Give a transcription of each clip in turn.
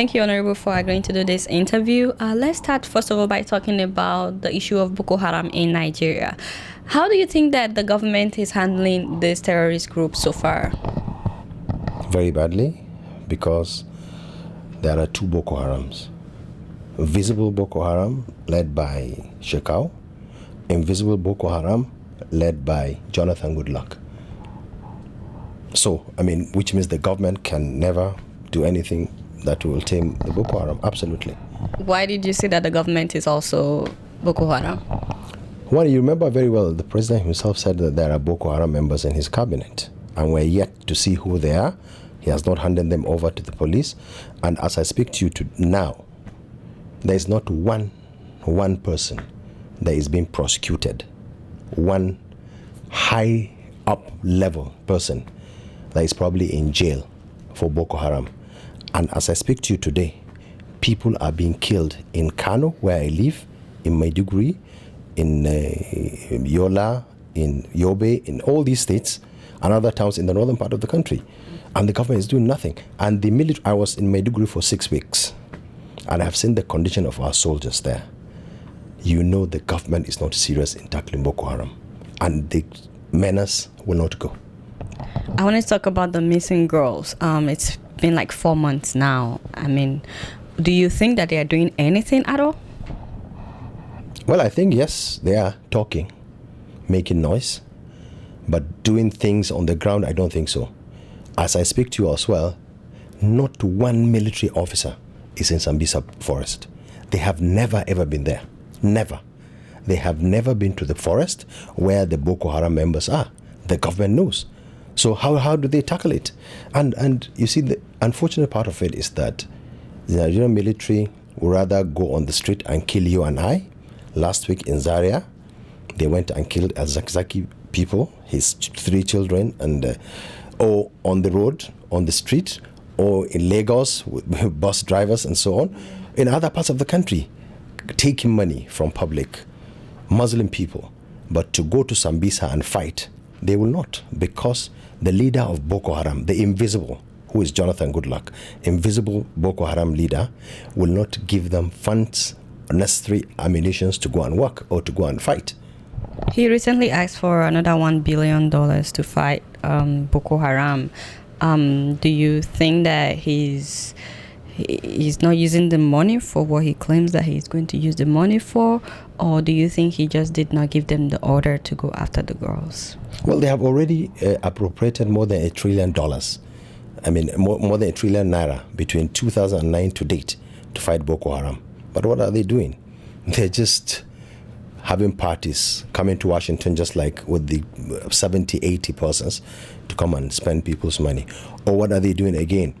Thank you, Honorable, for agreeing to do this interview. Let's start, first of all, by talking about the issue of Boko Haram in Nigeria. How do you think that the government is handling this terrorist group so far? Very badly, because there are two Boko Harams. Visible Boko Haram, led by Shekau. Invisible Boko Haram, led by Jonathan Goodluck. So, which means the government can never do anything that will tame the Boko Haram. Absolutely. Why did you say that the government is also Boko Haram? Well, you remember very well, the president himself said that there are Boko Haram members in his cabinet, and we're yet to see who they are. He has not handed them over to the police. And as I speak to you now, there is not one person that is being prosecuted, one high up level person that is probably in jail for Boko Haram. And as I speak to you today, people are being killed in Kano, where I live, in Maiduguri, in Yola, in Yobe, in all these states and other towns in the northern part of the country. And the government is doing nothing. And the military, I was in Maiduguri for 6 weeks, and I have seen the condition of our soldiers there. You know the government is not serious in tackling Boko Haram, and the menace will not go. I want to talk about the missing girls. It's been like 4 months now. Do you think that they are doing anything at all? Well, I think, yes, they are talking, making noise, but doing things on the ground, I don't think so. As I speak to you as well, not one military officer is in Sambisa forest. They have never ever been there. Never. They have never been to the forest where the Boko Haram members are. The government knows. So how do they tackle it? And you see, the unfortunate part of it is that the Nigerian military would rather go on the street and kill you and I. Last week in Zaria, they went and killed Al-Zakzaki people, his 3 children, and or on the road, on the street, or in Lagos with bus drivers and so on. In other parts of the country, taking money from public, Muslim people. But to go to Sambisa and fight, they will not, because the leader of Boko Haram, the invisible, who is Jonathan Goodluck, invisible Boko Haram leader, will not give them funds, necessary ammunitions to go and work or to go and fight. He recently asked for another $1 billion to fight Boko Haram. Do you think that he's not using the money for what he claims that he's going to use the money for, or do you think he just did not give them the order to go after the girls? Well, they have already appropriated more than $1 trillion. More than 1 trillion naira between 2009 to date to fight Boko Haram. But what are they doing? They're just having parties, coming to Washington just like with the 70, 80 persons to come and spend people's money. Or what are they doing again?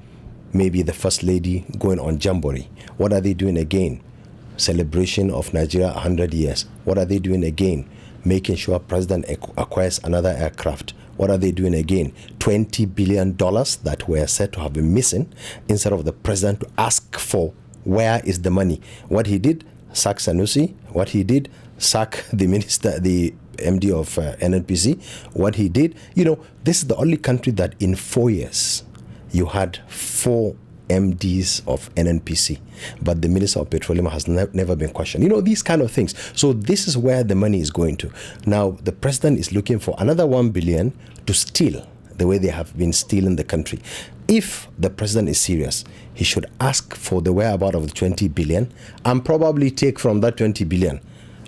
Maybe the First Lady going on Jamboree. What are they doing again? Celebration of Nigeria 100 years. What are they doing again? Making sure President acquires another aircraft. What are they doing again? $20 billion that were said to have been missing, instead of the president to ask for where is the money. What he did, sack Sanusi. What he did, sack the minister, the MD of NNPC. What he did, this is the only country that in 4 years you had 4 MDs of NNPC, but the Minister of Petroleum has never been questioned. These kind of things. So this is where the money is going to. Now, the president is looking for another 1 billion to steal the way they have been stealing the country. If the president is serious, he should ask for the whereabouts of the 20 billion and probably take from that 20 billion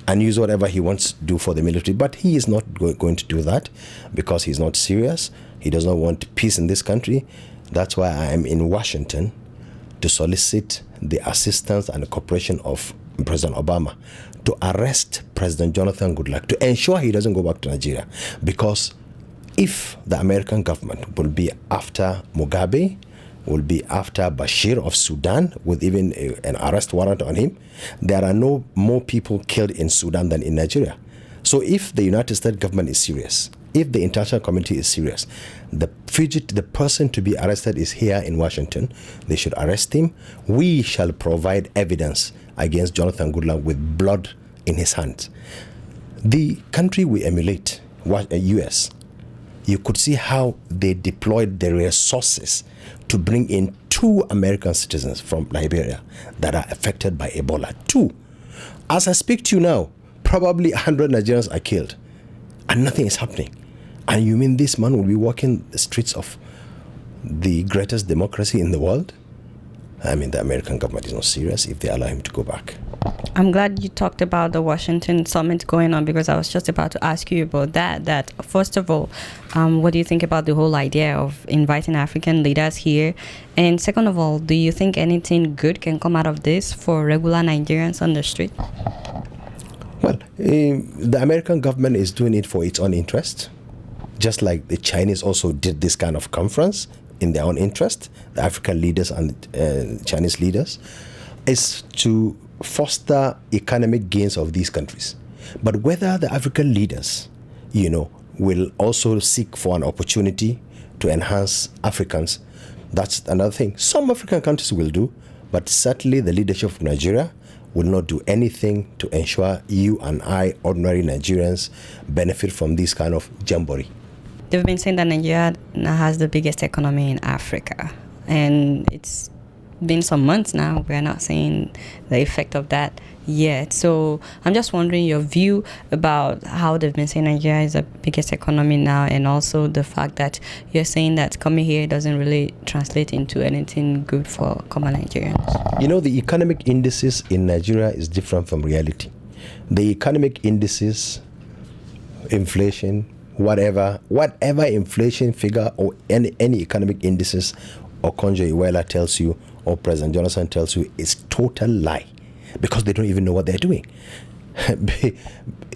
and use whatever he wants to do for the military. But he is not going to do that, because he's not serious. He does not want peace in this country. That's why I am in Washington to solicit the assistance and the cooperation of President Obama to arrest President Jonathan Goodluck, to ensure he doesn't go back to Nigeria. Because if the American government will be after Mugabe, will be after Bashir of Sudan, with even an arrest warrant on him, there are no more people killed in Sudan than in Nigeria. So if the United States government is serious, if the international community is serious, the person to be arrested is here in Washington. They should arrest him. We shall provide evidence against Jonathan Goodluck with blood in his hands. The country we emulate, US, you could see how they deployed their resources to bring in 2 American citizens from Liberia that are affected by Ebola. 2. As I speak to you now, probably 100 Nigerians are killed, and nothing is happening. And you mean this man will be walking the streets of the greatest democracy in the world? I mean, the American government is not serious if they allow him to go back. I'm glad you talked about the Washington summit going on, because I was just about to ask you about that. That first of all, what do you think about the whole idea of inviting African leaders here? And second of all, do you think anything good can come out of this for regular Nigerians on the street? Well, the American government is doing it for its own interest, just like the Chinese also did this kind of conference in their own interest, the African leaders and Chinese leaders, is to foster economic gains of these countries. But whether the African leaders, will also seek for an opportunity to enhance Africans, that's another thing. Some African countries will do, but certainly the leadership of Nigeria will not do anything to ensure you and I, ordinary Nigerians, benefit from this kind of jamboree. They've been saying that Nigeria now has the biggest economy in Africa, and it's been some months now. We're not seeing the effect of that yet. So I'm just wondering your view about how they've been saying Nigeria is the biggest economy now, and also the fact that you're saying that coming here doesn't really translate into anything good for common Nigerians. The economic indices in Nigeria is different from reality. The economic indices, inflation, whatever inflation figure or any economic indices Okonjo Iweala tells you or President Jonathan tells you is total lie, because they don't even know what they're doing.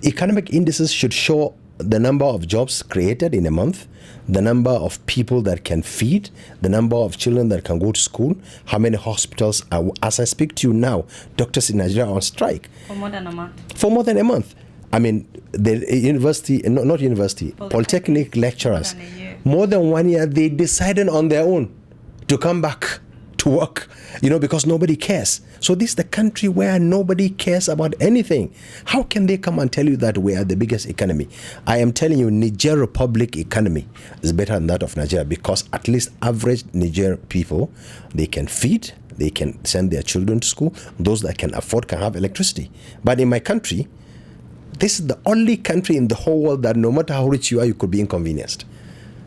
Economic indices should show the number of jobs created in a month, the number of people that can feed, the number of children that can go to school, how many hospitals are. As I speak to you now, doctors in Nigeria are on strike. For more than a month. For more than a month. I mean, the polytechnic lecturers, more than 1 year, they decided on their own to come back to work, because nobody cares. So this is the country where nobody cares about anything. How can they come and tell you that we are the biggest economy? I am telling you, Niger Republic economy is better than that of Nigeria, because at least average Niger people, they can feed, they can send their children to school. Those that can afford can have electricity. But in my country, this is the only country in the whole world that no matter how rich you are, you could be inconvenienced.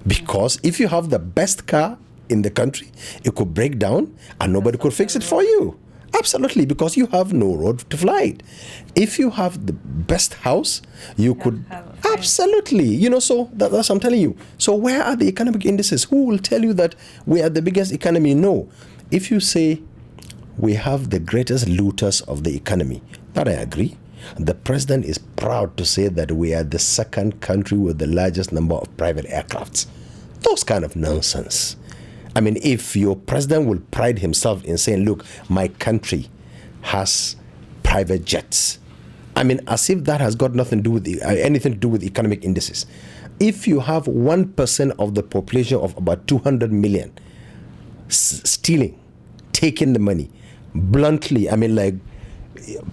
Because if you have the best car in the country, it could break down and nobody could fix it for you. Absolutely, because you have no road to fly it. If you have the best house, you could... Absolutely. So that's what I'm telling you. So where are the economic indices? Who will tell you that we are the biggest economy? No. If you say we have the greatest looters of the economy, that I agree. The president is proud to say that we are the second country with the largest number of private aircrafts. Those kind of nonsense. I mean, if your president will pride himself in saying, look, my country has private jets. I mean, as if that has got nothing to do with anything to do with economic indices. If you have 1% of the population of about 200 million stealing, taking the money, bluntly, I mean, like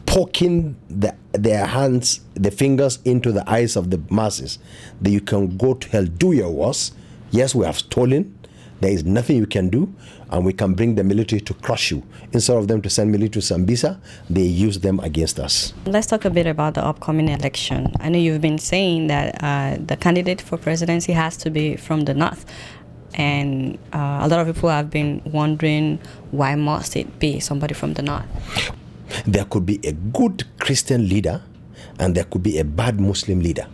poking their hands, the fingers into the eyes of the masses, that you can go to hell, do your worst. Yes, we have stolen. There is nothing you can do, and we can bring the military to crush you. Instead of them to send military to Sambisa, they use them against us. Let's talk a bit about the upcoming election. I know you've been saying that the candidate for presidency has to be from the north. And a lot of people have been wondering, why must it be somebody from the north? There could be a good Christian leader, and there could be a bad Muslim leader.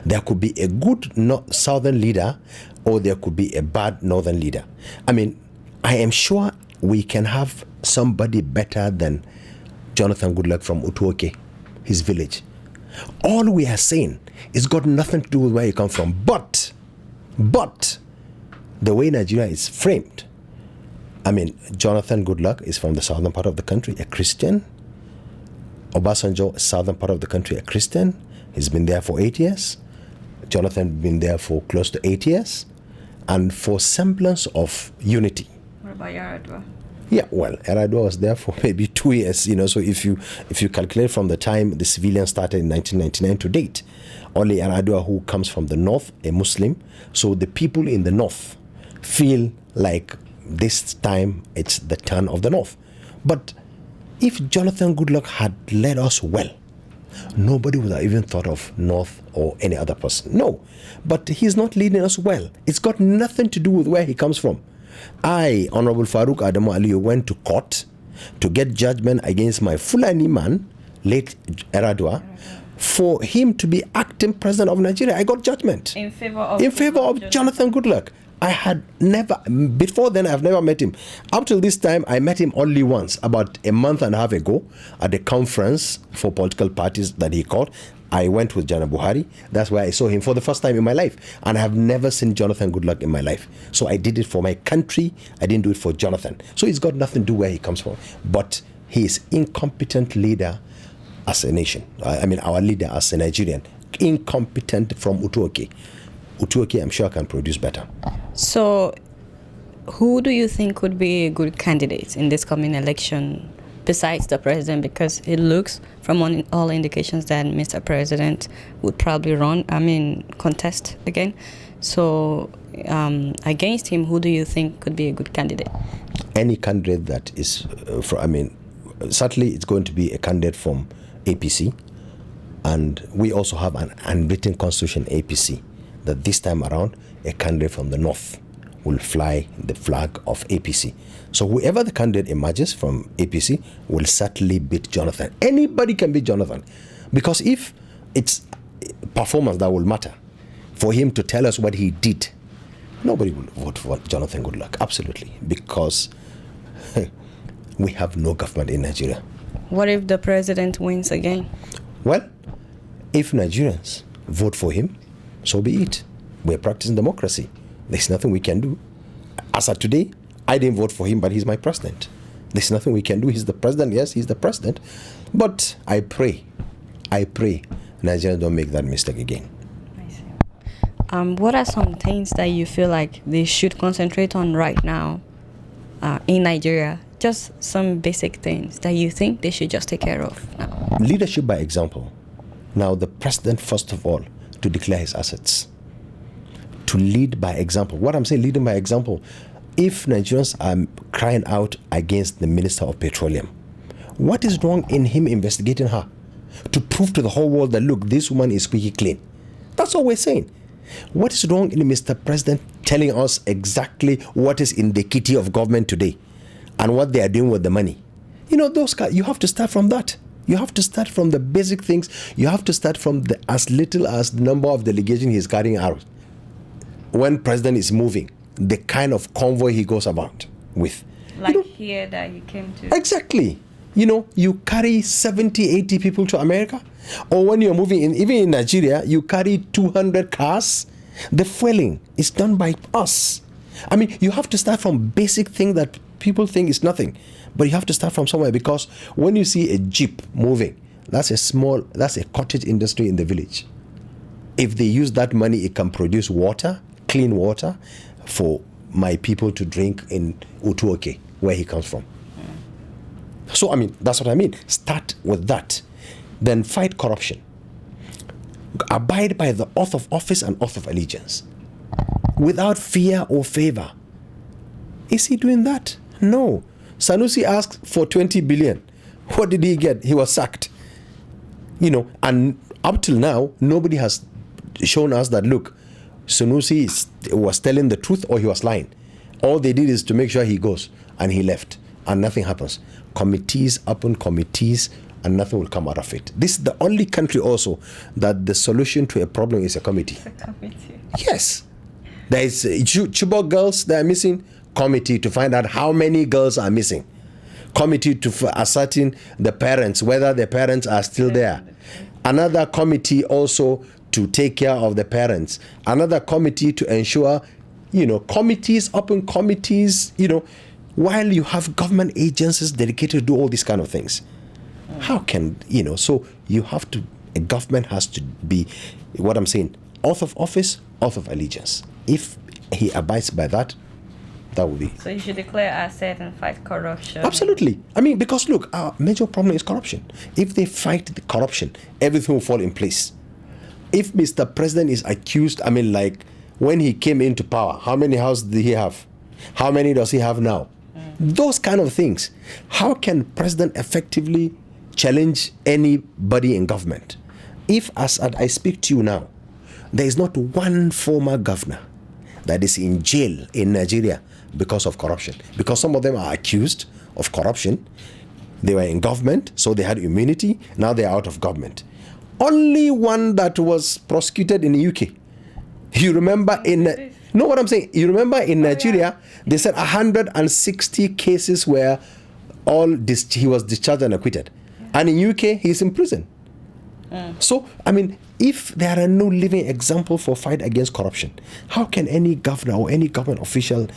There could be a good southern leader, or there could be a bad northern leader. I mean, I am sure we can have somebody better than Jonathan Goodluck from Utuoke, his village. All we are saying is got nothing to do with where you come from. But the way Nigeria is framed, I mean, Jonathan Goodluck is from the southern part of the country, a Christian. Obasanjo, southern part of the country, a Christian. He's been there for 8 years. Jonathan been there for close to 8 years. And for semblance of unity. What about Yaradua? Yeah, well, Yar'Adua was there for maybe 2 years, so if you calculate from the time the civilians started in 1999 to date, only Yar'Adua, who comes from the north, a Muslim, so the people in the north feel like this time it's the turn of the north. But if Jonathan Goodluck had led us well, nobody would have even thought of North or any other person. No, but he's not leading us well. It's got nothing to do with where he comes from. I, Honorable Farouk Adamu Aliyu, went to court to get judgment against my Fulani man, late Yar'Adua, for him to be acting president of Nigeria. I got judgment in favor of Jonathan Goodluck. I had never, before then, I've never met him. Up till this time, I met him only once, about a month and a half ago, at the conference for political parties that he called. I went with Jana Buhari. That's where I saw him for the first time in my life. And I have never seen Jonathan Goodluck in my life. So I did it for my country. I didn't do it for Jonathan. So it's got nothing to do where he comes from. But he is incompetent leader as a nation. I mean, our leader as a Nigerian. Incompetent from Utuoke. Utuoke, I'm sure, can produce better. So, who do you think would be a good candidate in this coming election besides the president? Because it looks, from all indications, that Mr. President would probably contest again. So, against him, who do you think could be a good candidate? Any candidate that is, certainly it's going to be a candidate from APC. And we also have an unwritten constitution, APC, that this time around, a candidate from the north will fly the flag of APC. So whoever the candidate emerges from APC will certainly beat Jonathan. Anybody can beat Jonathan. Because if it's performance that will matter, for him to tell us what he did, nobody will vote for Jonathan Goodluck. Absolutely. Because we have no government in Nigeria. What if the president wins again? Well, if Nigerians vote for him, so be it. We're practicing democracy. There's nothing we can do. As of today, I didn't vote for him, but he's my president. There's nothing we can do. He's the president. Yes, he's the president. But I pray Nigerians don't make that mistake again. I see. What are some things that you feel like they should concentrate on right now in Nigeria? Just some basic things that you think they should just take care of now. Leadership by example. Now, the president, first of all, to declare his assets, to lead by example. What I'm saying, leading by example, if Nigerians are crying out against the Minister of Petroleum, what is wrong in him investigating her? To prove to the whole world that, look, this woman is squeaky clean. That's all we're saying. What is wrong in Mr. President telling us exactly what is in the kitty of government today and what they are doing with the money? Those guys, you have to start from that. You have to start from the basic things. You have to start from as little as the number of delegation he's carrying out. When president is moving, the kind of convoy he goes about with. Like here that you came to. Exactly. You carry 70, 80 people to America. Or when you're moving, even in Nigeria, you carry 200 cars. The fueling is done by us. I mean, you have to start from basic things that people think is nothing. But you have to start from somewhere, because when you see a jeep moving, that's a cottage industry in the village. If they use that money, it can produce water, clean water, for my people to drink in Utuoke, where he comes from. So, that's what I mean. Start with that. Then fight corruption. Abide by the oath of office and oath of allegiance, without fear or favor. Is he doing that? No. Sanusi asked for 20 billion. What did he get? He was sacked. And up till now, nobody has shown us that, look, Sanusi was telling the truth or he was lying. All they did is to make sure he goes, and he left, and nothing happens. Committees upon committees, and nothing will come out of it. This is the only country also that the solution to a problem is a committee. It's a committee. Yes. There is Chibok girls that are missing. Committee to find out how many girls are missing. Committee to ascertain the parents, whether the parents are still there. Another committee also to take care of the parents. Another committee to ensure, committees upon committees, while you have government agencies dedicated to do all these kind of things. How can, so you have to, a government has to be, what I'm saying, oath of office, oath of allegiance. If he abides by that, That would be. So you should declare assets and fight corruption. Absolutely. I mean, because look, our major problem is corruption. If they fight the corruption, everything will fall in place. If Mr. President is accused, I mean, like when he came into power, how many houses did he have? How many does he have now? Those kind of things. How can president effectively challenge anybody in government? If, as I speak to you now, there is not one former governor that is in jail in Nigeria because of corruption. Because some of them are accused of corruption. They were in government, so they had immunity. Now they are out of government. Only one that was prosecuted in the UK. You remember know what I'm saying? You remember in Nigeria, they said 160 cases were he was discharged and acquitted. And in UK, he's in prison. So, I mean, if there are no living examples for fight against corruption, how can any governor or any government official,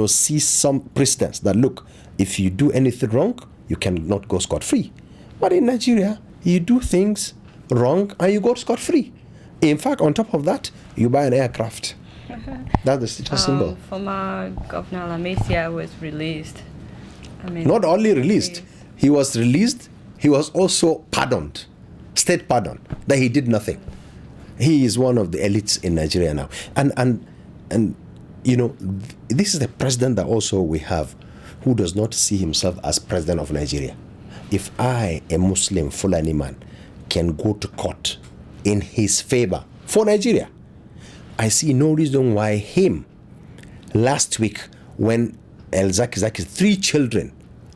see some precedents that, look, if you do anything wrong, you cannot go scot-free. But in Nigeria, you do things wrong and you go scot-free. In fact, on top of that, you buy an aircraft. That's the status symbol. Former Governor Lamesia was released. Not only released, he was released, he was also pardoned. State pardon, that he did nothing. He is one of the elites in Nigeria now. And this is the president that also we have who does not see himself as president of Nigeria. If I, a Muslim Fulani man, can go to court in his favor for Nigeria, I see no reason why him, last week when El Zaki, 3 children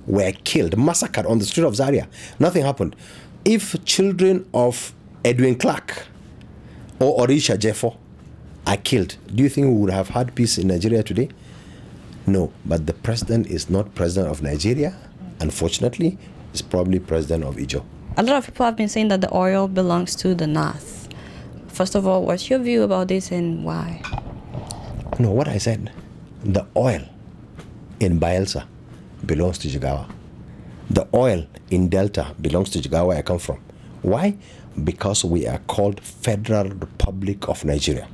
were killed, massacred on the street of Zaria, nothing happened. If children of Edwin Clark or Orisha Jeffo are killed, do you think we would have had peace in Nigeria today? No, but the president is not president of Nigeria. Unfortunately, he's probably president of Ijo. A lot of people have been saying that the oil belongs to the North. First of all, what's your view about this and why? No, what I said, the oil in Bayelsa belongs to Jigawa. The oil in Delta belongs to Jigawa, where I come from. Why? Because we are called Federal Republic of Nigeria.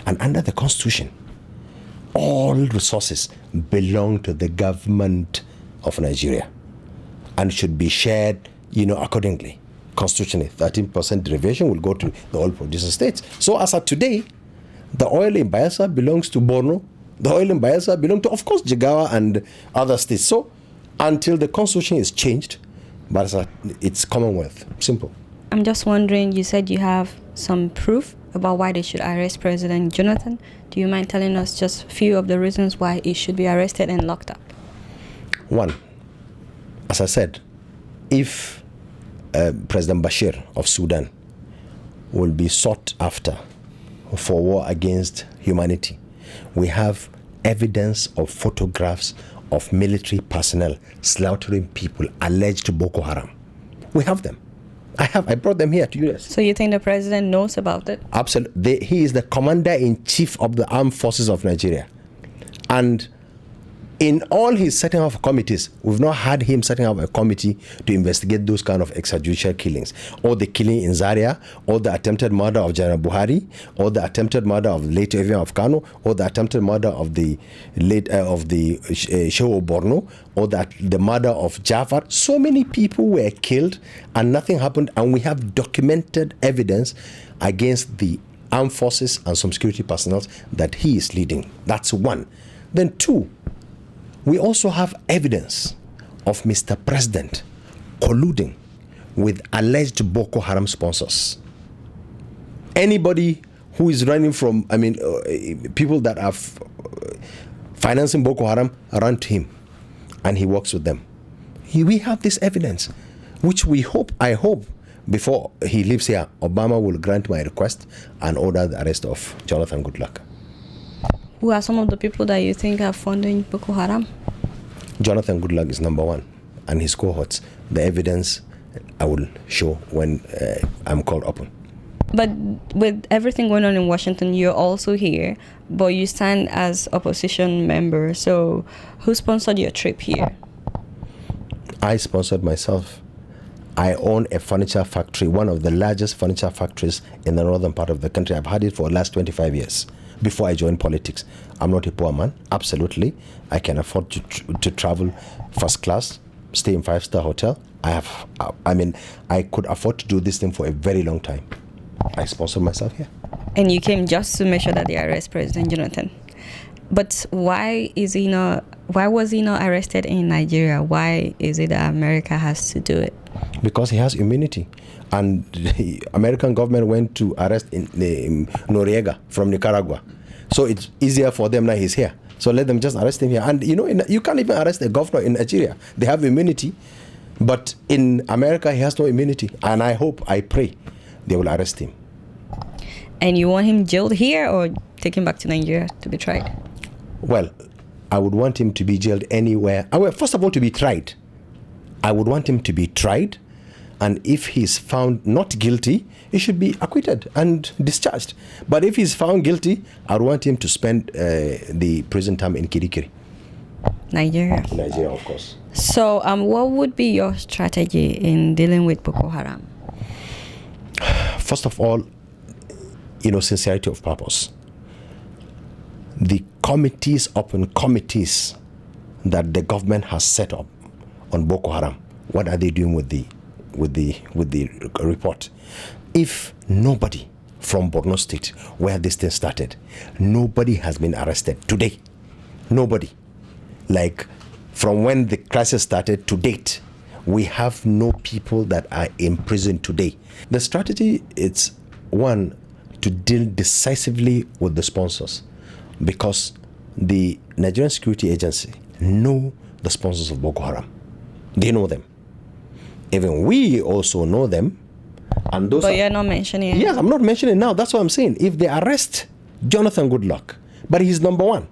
And under the Constitution, all resources belong to the government of Nigeria and should be shared, accordingly. Constitutionally, 13% derivation will go to the oil producing states. So as of today, the oil in Bayelsa belongs to Borno. The oil in Bayelsa belongs to, of course, Jigawa and other states. So until the constitution is changed, but it's Commonwealth. Simple. I'm just wondering, you said you have some proof about why they should arrest President Jonathan. Do you mind telling us just a few of the reasons why he should be arrested and locked up? One, as I said, if President Bashir of Sudan will be sought after for war against humanity, we have evidence of photographs of military personnel slaughtering people alleged Boko Haram. We have them. I brought them here to you. So you think the president knows about it? Absolutely. He is the commander-in-chief of the armed forces of Nigeria. And in all his setting up of committees, we've not had him setting up a committee to investigate those kind of extrajudicial killings, or the killing in Zaria, or the attempted murder of General Buhari, or the attempted murder of the late Evian of Kano, or the attempted murder of the late Shehu Borno, or the murder of Jafar. So many people were killed and nothing happened, and we have documented evidence against the armed forces and some security personnel that he is leading. That's one. Then two, we also have evidence of Mr. President colluding with alleged Boko Haram sponsors. Anybody who is running from, people that are financing Boko Haram run to him and he works with them. We have this evidence, which I hope, before he leaves here, Obama will grant my request and order the arrest of Jonathan Goodluck. Who are some of the people that you think are funding Boko Haram? Jonathan Goodluck is number one, and his cohorts. The evidence I will show when I'm called upon. But with everything going on in Washington, you're also here, but you stand as opposition member. So who sponsored your trip here? I sponsored myself. I own a furniture factory, one of the largest furniture factories in the northern part of the country. I've had it for the last 25 years. before I joined politics. I'm not a poor man, absolutely. I can afford to travel first class, stay in 5-star hotel. I could afford to do this thing for a very long time. I sponsored myself here. And you came just to make sure that they arrest President Jonathan. But why was he not arrested in Nigeria? Why is it that America has to do it? Because he has immunity. And the American government went to arrest Noriega from Nicaragua. So it's easier for them now he's here. So let them just arrest him here. And you can't even arrest a governor in Nigeria. They have immunity. But in America, he has no immunity. And I pray they will arrest him. And you want him jailed here or take him back to Nigeria to be tried? Well, I would want him to be jailed anywhere. First of all, to be tried. I would want him to be tried. And if he's found not guilty, he should be acquitted and discharged. But if he's found guilty, I would want him to spend the prison time in Kirikiri. Nigeria, of course. So what would be your strategy in dealing with Boko Haram? First of all, sincerity of purpose. The open committees that the government has set up on Boko Haram, what are they doing with the report? If nobody from Borno State, where this thing started, nobody has been arrested today, nobody, like from when the crisis started to date, we have no people that are in prison today. The strategy is, one, to deal decisively with the sponsors, because the Nigerian Security Agency know the sponsors of Boko Haram. They know them. Even we also know them. And those. But you're not mentioning it. Yes, I'm not mentioning it now. That's what I'm saying. If they arrest Jonathan Goodluck, but he's number one,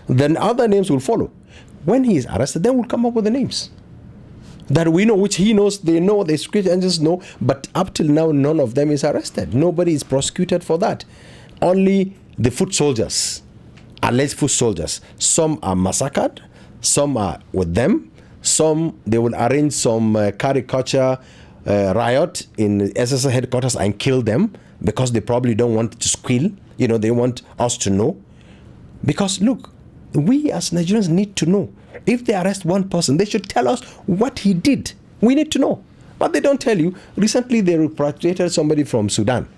then other names will follow. When he is arrested, then we'll come up with the names that we know, which he knows, they know, the security agents know, but up till now, none of them is arrested. Nobody is prosecuted for that. Only the foot soldiers, alleged foot soldiers. Some are massacred, some are with them, some, they will arrange some caricature riot in SSL headquarters and kill them because they probably don't want to squeal. They want us to know. Because look, we as Nigerians need to know. If they arrest one person, they should tell us what he did. We need to know. But they don't tell you. Recently, they repatriated somebody from Sudan.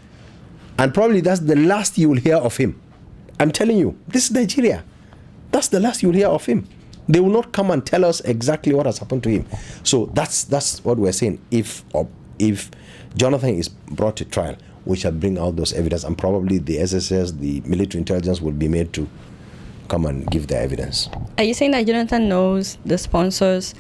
And probably that's the last you will hear of him. I'm telling you, this is Nigeria. That's the last you will hear of him. They will not come and tell us exactly what has happened to him. So that's what we're saying. If Jonathan is brought to trial, we shall bring out those evidence, and probably the SSS, the military intelligence, will be made to come and give their evidence. Are you saying that Jonathan knows the sponsors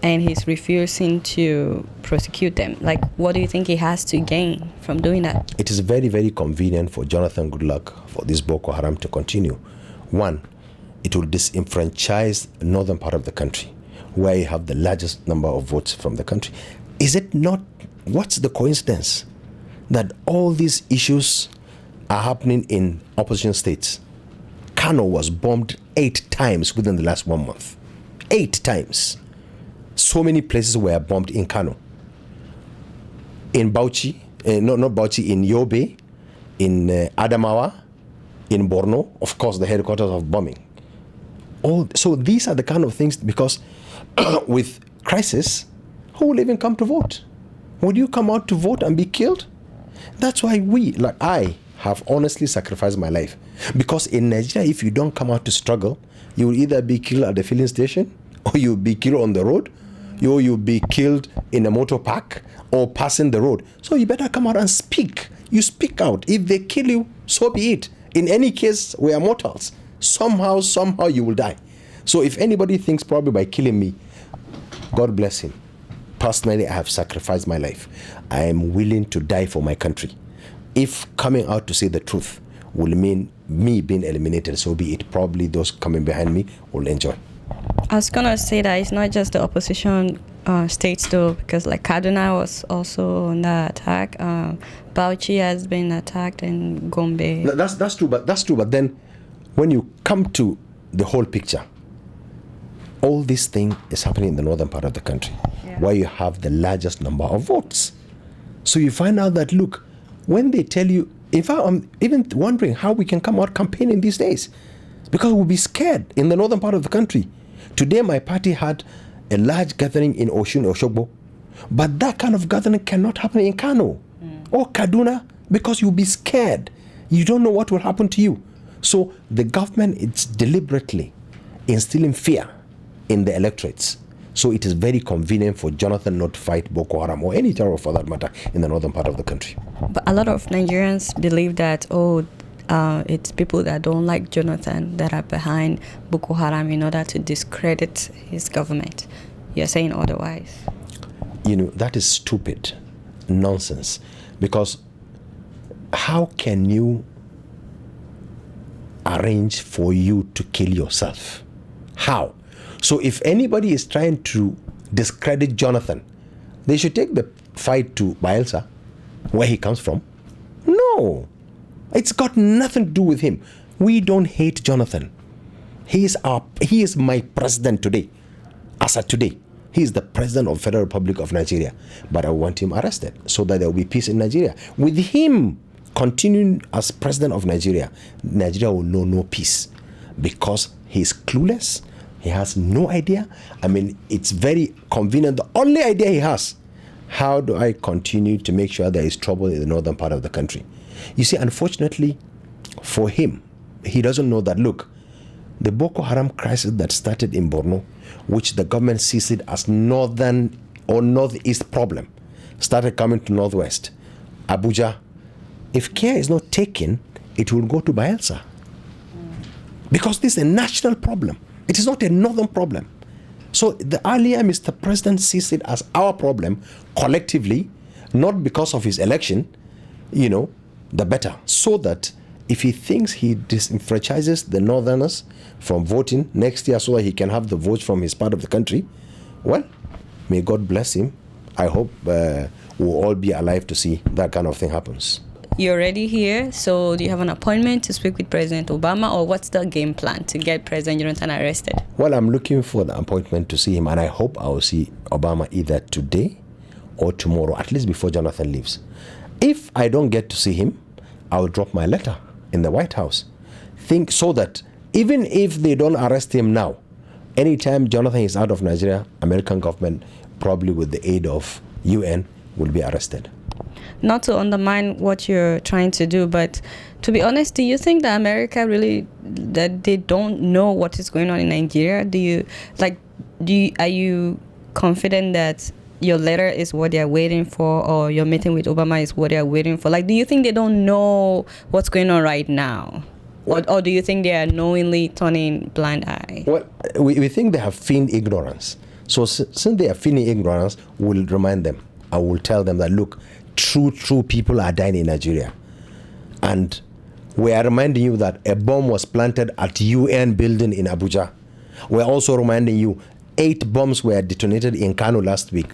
and he's refusing to prosecute them? Like, what do you think he has to gain from doing that? It is very, very convenient for Jonathan Goodluck, for this Boko Haram to continue. One, it will disenfranchise the northern part of the country, where you have the largest number of votes from the country. Is it not, what's the coincidence that all these issues are happening in opposition states? Kano was bombed 8 times within the last 1 month. 8 times. So many places were bombed in Kano. In Bauchi, not Bauchi, in Yobe, in Adamawa, in Borno, of course, the headquarters of bombing. So these are the kind of things, because with crisis, who will even come to vote? Would you come out to vote and be killed? That's why I have honestly sacrificed my life. Because in Nigeria, if you don't come out to struggle, you will either be killed at the filling station, or you'll be killed on the road, or you'll be killed in a motor park, or passing the road. So you better come out and speak. You speak out. If they kill you, so be it. In any case, we are mortals. Somehow you will die. So if anybody thinks probably by killing me, God bless him. Personally, I have sacrificed my life. I am willing to die for my country. If coming out to say the truth will mean me being eliminated, so be it. Probably those coming behind me will enjoy. I was going to say that it's not just the opposition states though, because like Kaduna was also on that attack. Bauchi has been attacked, and Gombe. That's true, but then when you come to the whole picture, all this thing is happening in the northern part of the country, where you have the largest number of votes. So you find out that, look, when they tell you In fact, I'm even wondering how we can come out campaigning these days, because we'll be scared in the northern part of the country. Today, my party had a large gathering in Oshogbo, but that kind of gathering cannot happen in Kano or Kaduna, because you'll be scared. You don't know what will happen to you. So the government is deliberately instilling fear in the electorates. So it is very convenient for Jonathan not to fight Boko Haram or any terror for that matter in the northern part of the country. But a lot of Nigerians believe that, it's people that don't like Jonathan that are behind Boko Haram in order to discredit his government. You're saying otherwise. That is stupid nonsense, because how can you arrange for you to kill yourself? How? So if anybody is trying to discredit Jonathan, they should take the fight to Bayelsa, where he comes from. No, it's got nothing to do with him. We don't hate Jonathan. He is my president today. As of today, he is the president of the Federal Republic of Nigeria. But I want him arrested so that there will be peace in Nigeria. With him continuing as president of Nigeria, Nigeria will know no peace, because he is clueless. He has no idea. It's very convenient. The only idea he has, how do I continue to make sure there is trouble in the northern part of the country? You see, unfortunately for him, he doesn't know that, look, the Boko Haram crisis that started in Borno, which the government sees it as northern or northeast problem, started coming to northwest, Abuja. If care is not taken, it will go to Bayelsa. Because this is a national problem. It is not a northern problem. So the earlier Mr. President sees it as our problem collectively, not because of his election, the better. So that if he thinks he disenfranchises the northerners from voting next year so that he can have the votes from his part of the country, well, may God bless him. I hope we'll all be alive to see that kind of thing happens. You're already here, so do you have an appointment to speak with President Obama, or what's the game plan to get President Jonathan arrested? Well, I'm looking for the appointment to see him, and I hope I will see Obama either today or tomorrow, at least before Jonathan leaves. If I don't get to see him, I will drop my letter in the White House. So that even if they don't arrest him now, anytime Jonathan is out of Nigeria, American government, probably with the aid of UN, will be arrested. Not to undermine what you're trying to do, but to be honest, do you think that America really, that they don't know what is going on in Nigeria? Are you confident that your letter is what they're waiting for, or your meeting with Obama is what they're waiting for? Do you think they don't know what's going on right now? Or do you think they are knowingly turning blind eye? Well, we think they have feigned ignorance. So since they are feigning ignorance, we'll remind them. I will tell them that, look, true people are dying in Nigeria. And we are reminding you that a bomb was planted at UN building in Abuja. We're also reminding you 8 bombs were detonated in Kano last week.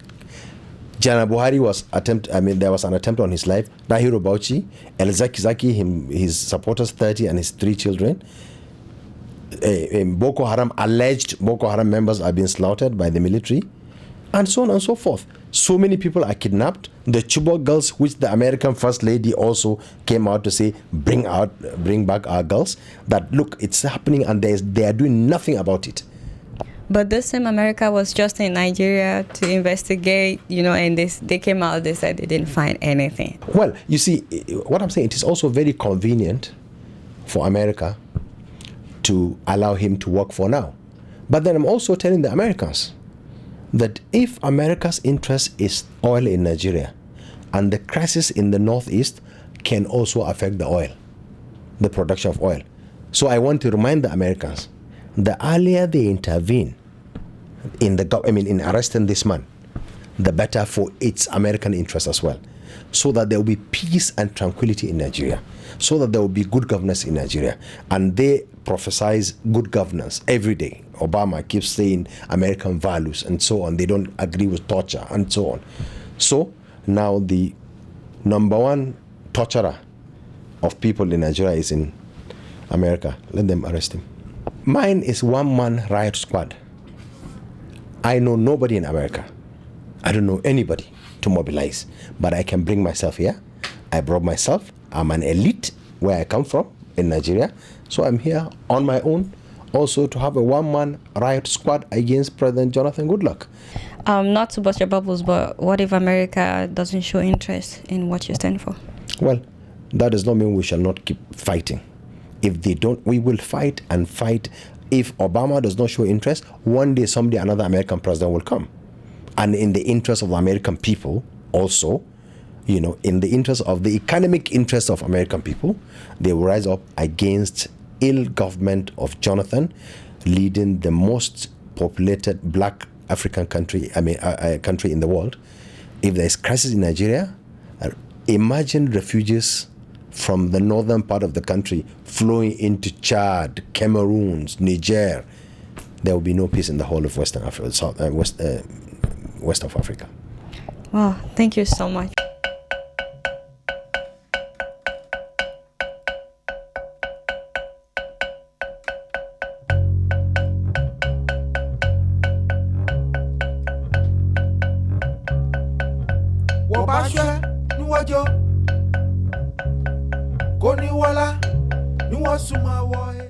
General Buhari there was an attempt on his life. Dahiru Bauchi, El Zaki, his supporters, 30, and his 3 children. Alleged Boko Haram members are being slaughtered by the military, and so on and so forth. So many people are kidnapped. The Chibok girls, which the American First Lady also came out to say, bring back our girls. That, look, it's happening, and they are doing nothing about it. But this same America was just in Nigeria to investigate, and they came out, they said they didn't find anything. Well, you see, what I'm saying, it is also very convenient for America to allow him to work for now. But then I'm also telling the Americans that if America's interest is oil in Nigeria, and the crisis in the Northeast can also affect the oil, the production of oil. So I want to remind the Americans, the earlier they intervene in arresting this man, the better for its American interest as well. So that there will be peace and tranquility in Nigeria. So that there will be good governance in Nigeria. And they prophesize good governance every day. Obama keeps saying American values and so on. They don't agree with torture and so on. So now the number one torturer of people in Nigeria is in America. Let them arrest him. Mine is one-man riot squad. I know nobody in America. I don't know anybody to mobilize. But I can bring myself here. I brought myself. I'm an elite where I come from in Nigeria. So I'm here on my own also to have a one-man riot squad against President Jonathan Goodluck. Not to burst your bubbles, but what if America doesn't show interest in what you stand for? Well, that does not mean we shall not keep fighting. If they don't, we will fight and fight. If Obama does not show interest, one day, someday, another American president will come. And in the interest of the American people also, you know, in the interest of the economic interest of American people, they will rise up against ill government of Jonathan, leading the most populated black African country, country in the world. If there is crisis in Nigeria, imagine refugees from the northern part of the country flowing into Chad, Cameroon, Niger. There will be no peace in the whole of Western Africa, West of Africa. Wow, thank you so much. Koni wala, ni wasuma woe.